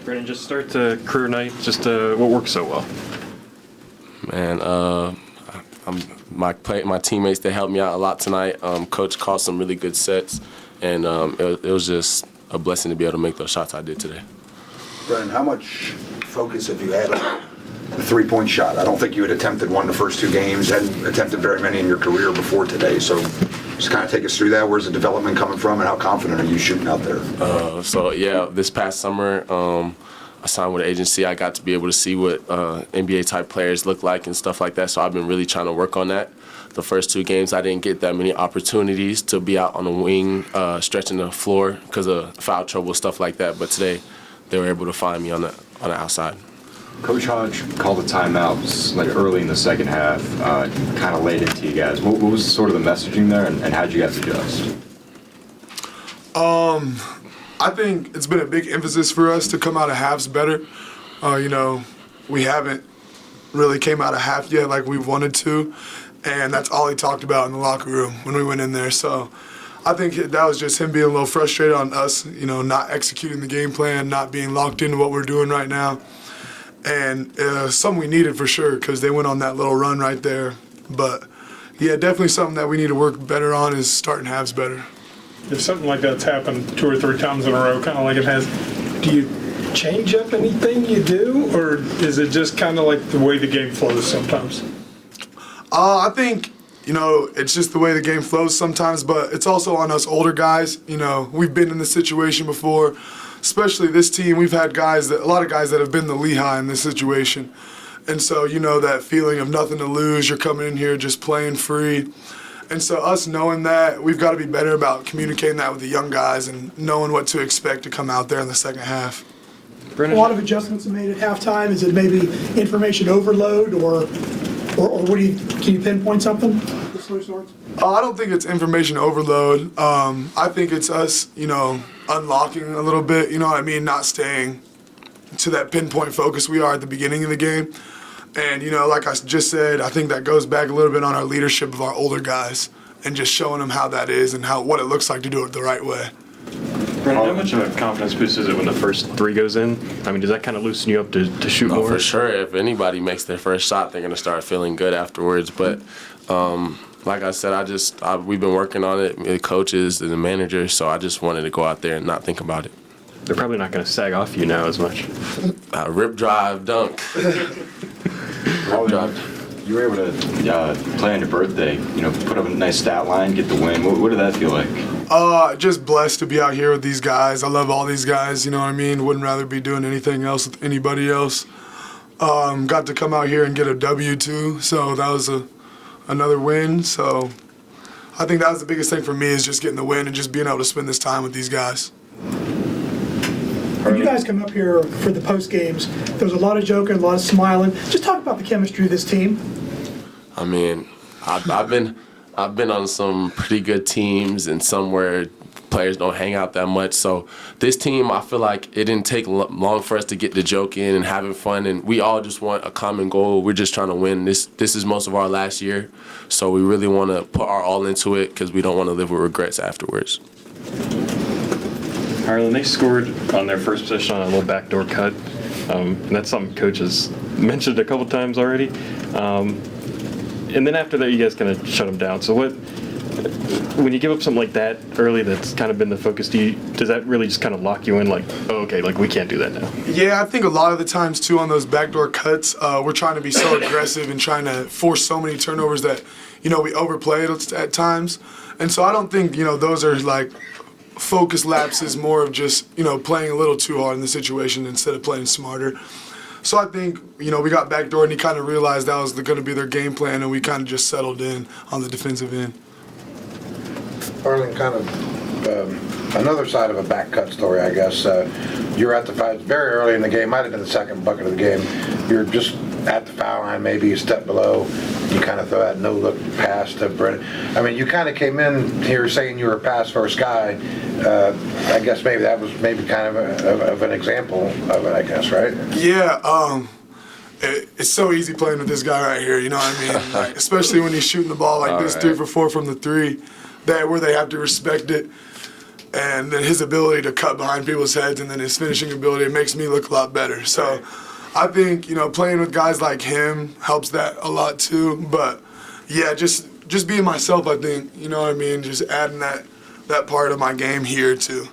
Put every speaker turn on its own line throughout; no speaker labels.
Brenen, just start the career night. Just what worked so well?
Man, my teammates, they helped me out a lot tonight. Coach called some really good sets, and it was just a blessing to be able to make those shots I did today.
Brenen, how much focus have you had on the three-point shot? I don't think you had attempted one the first 2 games, hadn't attempted very many in your career before today. So just kind of take us through that. Where's the development coming from, and how confident are you shooting out there?
This past summer, I signed with an agency. I got to be able to see what NBA-type players look like and stuff like that. So I've been really trying to work on that. The first 2 games, I didn't get that many opportunities to be out on the wing, stretching the floor because of foul trouble, stuff like that. But today, they were able to find me on the outside.
Coach Hodge called the timeouts like early in the second half, kind of late into you guys. What was sort of the messaging there, and how did you guys adjust?
I think it's been a big emphasis for us to come out of halves better. We haven't really came out of half yet like we wanted to, and that's all he talked about in the locker room when we went in there. So I think that was just him being a little frustrated on us, not executing the game plan, not being locked into what we're doing right now. And something we needed for sure because they went on that little run right there. But, yeah, definitely something that we need to work better on is starting halves better.
If something like that's happened 2 or 3 times in a row, kind of like it has, do you change up anything you do, or is it just kind of like the way the game flows sometimes?
I think, it's just the way the game flows sometimes, but it's also on us older guys. We've been in this situation before, especially this team. We've had a lot of guys that have been to Lehigh in this situation. And so, that feeling of nothing to lose, you're coming in here just playing free. And so us knowing that, we've got to be better about communicating that with the young guys and knowing what to expect to come out there in the second half.
A lot of adjustments are made at halftime. Is it maybe information overload, or can you pinpoint something?
I don't think it's information overload. I think it's us, unlocking a little bit, not staying to that pinpoint focus we are at the beginning of the game. And, like I just said, I think that goes back a little bit on our leadership of our older guys and just showing them how that is and what it looks like to do it the right way.
Brenen, how much of a confidence boost is it when the first 3 goes in? I mean, does that kind of loosen you up to shoot more?
For sure. If anybody makes their first shot, they're going to start feeling good afterwards. But like I said, we've been working on it, the coaches and the managers, so I just wanted to go out there and not think about it.
They're probably not going to sag off you now as much.
Rip, drive, dunk.
You were able to play on your birthday, put up a nice stat line, get the win. What did that feel like?
Just blessed to be out here with these guys. I love all these guys, Wouldn't rather be doing anything else with anybody else. Got to come out here and get a W too, so that was another win. So I think that was the biggest thing for me is just getting the win and just being able to spend this time with these guys.
When you guys come up here for the post games, there was a lot of joking, a lot of smiling. Just talk about the chemistry of this team.
I mean, I've been on some pretty good teams and some where players don't hang out that much. So this team, I feel like it didn't take long for us to get the joke in and having fun. And we all just want a common goal. We're just trying to win. This is most of our last year, so we really want to put our all into it because we don't want to live with regrets afterwards.
Harlen, they scored on their first possession on a little backdoor cut. And that's something coaches mentioned a couple times already. And then after that, you guys kind of shut them down. So when you give up something like that early that's kind of been the focus, does that really just kind of lock you in like, oh, okay, like we can't do that now?
Yeah, I think a lot of the times, too, on those backdoor cuts, we're trying to be so aggressive and trying to force so many turnovers that, we overplay it at times. And so I don't think, those are like focus lapses, more of just, playing a little too hard in the situation instead of playing smarter. So I think, we got backdoor and he kind of realized that was going to be their game plan and we kind of just settled in on the defensive end.
Harlen, kind of another side of a back cut story, I guess. You were at the foul very early in the game, might have been the second bucket of the game. You're just at the foul line, maybe a step below. You kind of throw that no-look pass to Brenen. I mean, you kind of came in here saying you were a pass-first guy. I guess maybe that was kind of an example of it, I guess, right?
Yeah, it's so easy playing with this guy right here, you know what I mean? Like, especially when he's shooting the ball like this, 3 for 4 from the 3, where they have to respect it. And then his ability to cut behind people's heads and then his finishing ability, it makes me look a lot better. So I think, playing with guys like him helps that a lot too. But yeah, just being myself, I think, you know what I mean? Just adding that part of my game here too.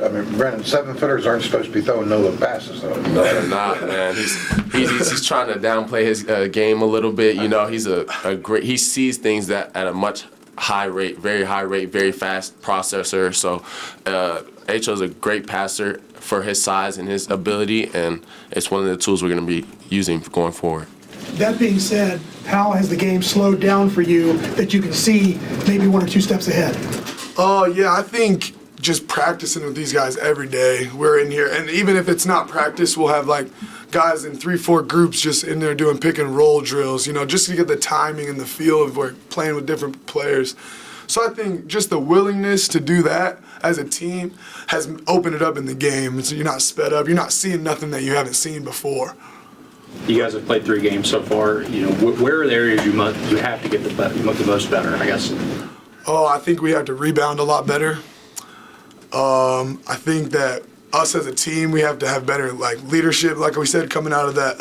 I mean, Brenen, 7-footers aren't supposed to be throwing no-look passes, though.
No, they're not, man. He's trying to downplay his game a little bit. He's a great. He sees things that at a much high rate, very fast processor. So, H.O.'s a great passer for his size and his ability, and it's one of the tools we're going to be using going forward.
That being said, how has the game slowed down for you that you can see maybe 1 or 2 steps ahead?
Yeah, I think just practicing with these guys every day. We're in here, and even if it's not practice, we'll have like guys in 3-4 groups just in there doing pick and roll drills, just to get the timing and the feel of we're playing with different players. So I think just the willingness to do that as a team has opened it up in the game. So you're not sped up. You're not seeing nothing that you haven't seen before.
You guys have played 3 games so far. Where are the areas you have to get the most better, I guess?
I think we have to rebound a lot better. I think that us as a team, we have to have better leadership. Like we said, coming out of that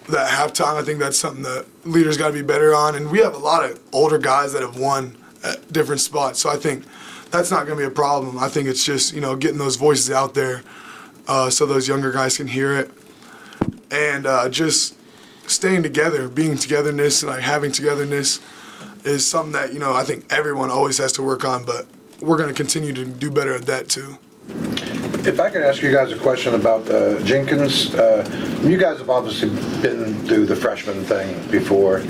halftime, I think that's something that leaders got to be better on. And we have a lot of older guys that have won at different spots, so I think that's not going to be a problem. I think it's just getting those voices out there so those younger guys can hear it, and just staying together, being togetherness, and having togetherness is something that I think everyone always has to work on, but we're going to continue to do better at that too.
If I could ask you guys a question about Jenkins. You guys have obviously been through the freshman thing before.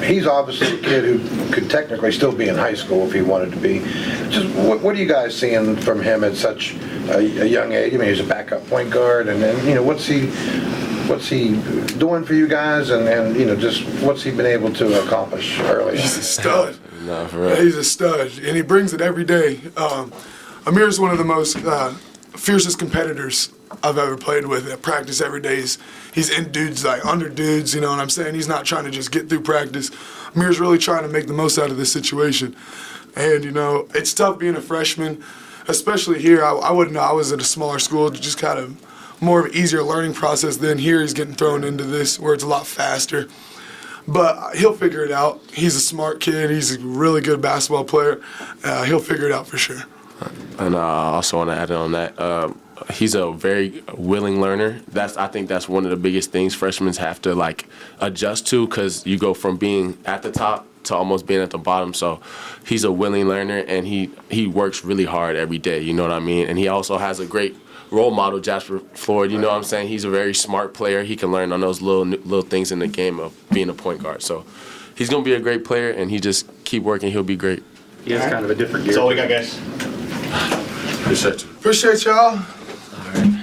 He's obviously a kid who could technically still be in high school if he wanted to be. Just what are you guys seeing from him at such a young age? I mean, he's a backup point guard, and then what's he doing for you guys, and just what's he been able to accomplish early?
He's a stud.
No, for real.
He's a stud, and he brings it every day. Amir's one of the most fiercest competitors I've ever played with at practice every day. He's in dudes, under dudes, you know what I'm saying? He's not trying to just get through practice. Amir's really trying to make the most out of this situation. And, it's tough being a freshman, especially here. I wouldn't know. I was at a smaller school, just kind of more of an easier learning process than here. He's getting thrown into this where it's a lot faster. But he'll figure it out. He's a smart kid. He's a really good basketball player. He'll figure it out for sure.
And I also want to add on that. He's a very willing learner. I think that's one of the biggest things freshmen have to adjust to, because you go from being at the top to almost being at the bottom. So he's a willing learner, and he works really hard every day. You know what I mean? And he also has a great role model, Jasper Floyd. You know what I'm saying? He's a very smart player. He can learn on those little things in the game of being a point guard. So he's gonna be a great player, and he just keep working. He'll be great.
He has kind of a different gear.
That's all we got, guys.
Appreciate you.
Appreciate y'all.